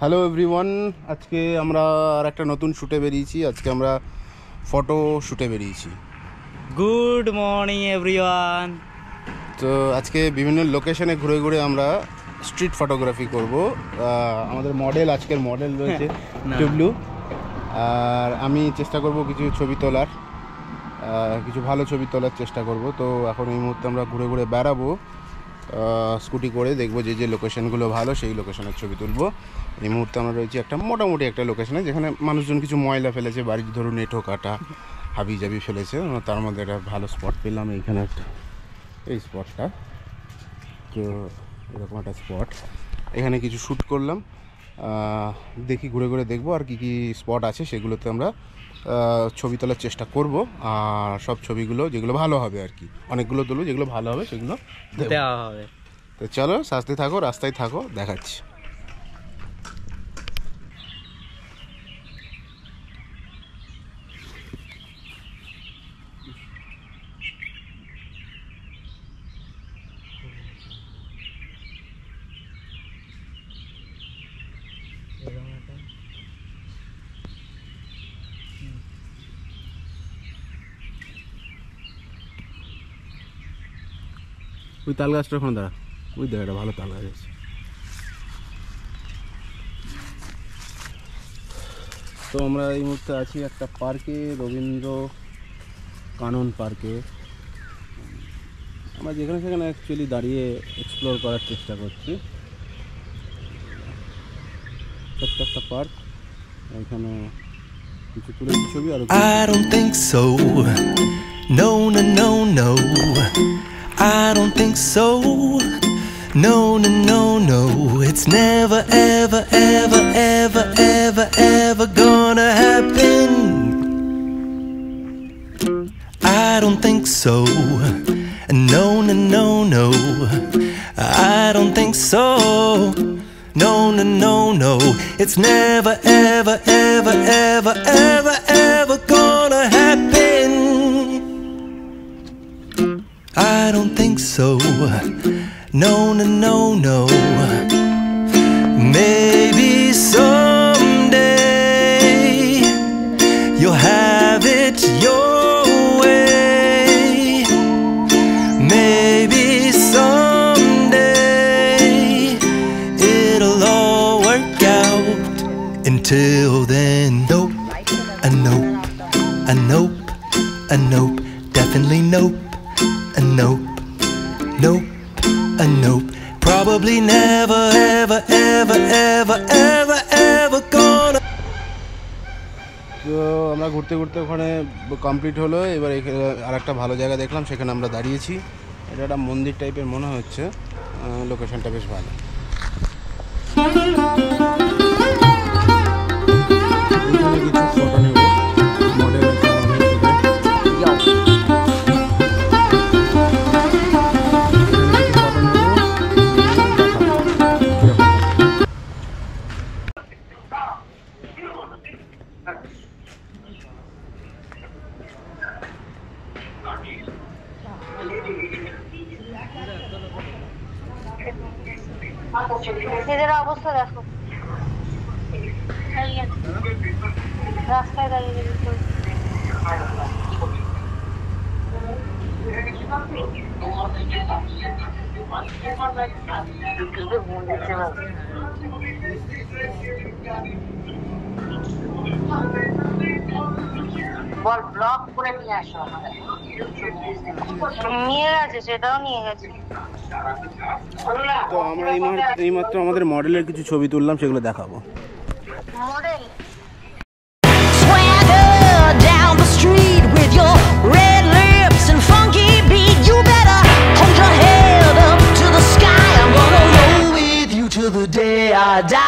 Hello everyone, আজকে আমরা আর একটা নতুন শ্যুটে বেরিয়েছি। আজকে আমরা ফটো শ্যুটে বেরিয়েছি। Good morning everyone. তো আজকে বিভিন্ন লোকেশনে ঘুরে ঘুরে আমরা স্ট্রিট ফটোগ্রাফি করব। আমাদের মডেল, আজকের মডেল রয়েছে টুবলু, আর আমি চেষ্টা করব কিছু ছবি তোলার, কিছু ভালো ছবি তোলার চেষ্টা করব। তো এখন এই মুহূর্তে আমরা ঘুরে ঘুরে বেড়াবো স্কুটি করে, দেখবো যে যে লোকেশনগুলো ভালো সেই লোকেশনের ছবি তুলব। এই মুহূর্তে আমরা রয়েছি একটা মোটামুটি একটা লোকেশনে, যেখানে মানুষজন কিছু ময়লা ফেলেছে, বাড়ির ধরুন এঁঠো কাটা হাবি জাবি ফেলেছে। তার মধ্যে একটা ভালো স্পট পেলাম এইখানে, একটা এই স্পটটা। তো এরকম একটা স্পট, এখানে কিছু শ্যুট করলাম। দেখি ঘুরে ঘুরে দেখবো আর কি স্পট আছে, সেগুলোতে আমরা ছবি তোলার চেষ্টা করব। আর সব ছবিগুলো যেগুলো ভালো হবে আর কি, অনেকগুলো তুলব, যেগুলো ভালো হবে সেগুলো দেওয়া হবে। তো চলো, সাজতে থাকো, রাস্তায় থাকো, দেখাচ্ছি। ওই তাল গাছটা ওখানে দাঁড়া, ওই দেখ, একটা ভালো তাল গাছ আছে। তো আমরা এই মুহূর্তে আছি একটা পার্কে, রবীন্দ্র কানন পার্কে। আমরা যেখানে সেখানে অ্যাকচুয়ালি দাঁড়িয়ে এক্সপ্লোর করার চেষ্টা করছি। ছোট্ট একটা পার্ক, এখানে কিছু তুলেছি ছবি। আর I don't think so. No, no, no, no. I don't think so. No, no, no, no. It's never, ever, ever, ever, ever, ever gonna happen. I don't think so. No, no, no, no. I don't think so. No, no, no, no. It's never, ever, ever, ever, ever, ever gonna happen. I don't think so. No, no, no, no. Maybe someday you'll have it your way. Maybe someday it'll all work out. Until then, nope, a nope, a nope, a nope, definitely nope, a nope, nope, a nope. Probably never, ever, ever, ever, ever, ever gonna. তো আমরা ঘুরতে ঘুরতে ওখানে complete হলো। এবার এখানে আর একটা ভালো জায়গা দেখলাম, সেখানে আমরা দাঁড়িয়েছি। এটা একটা মন্দির টাইপের মনে হচ্ছে, লোকেশনটা বেশ ভালো। এখানে কিছু ফটো নেব, মডেল আছে এদের অবস্থা দেখো, রাস্তায় দাঁড়িয়ে বল ব্লক করে নিয়ে আসো। নিয়ে গেছে, সেটাও নিয়ে গেছে। তো আমরা এইমাত্র আমাদের মডেলের কিছু ছবি তুললাম, সেগুলো দেখাবো। Model Swagger down the street with your red lips and funky beat. You better hold your head up to the sky. I'm gonna roll with you till the day I die.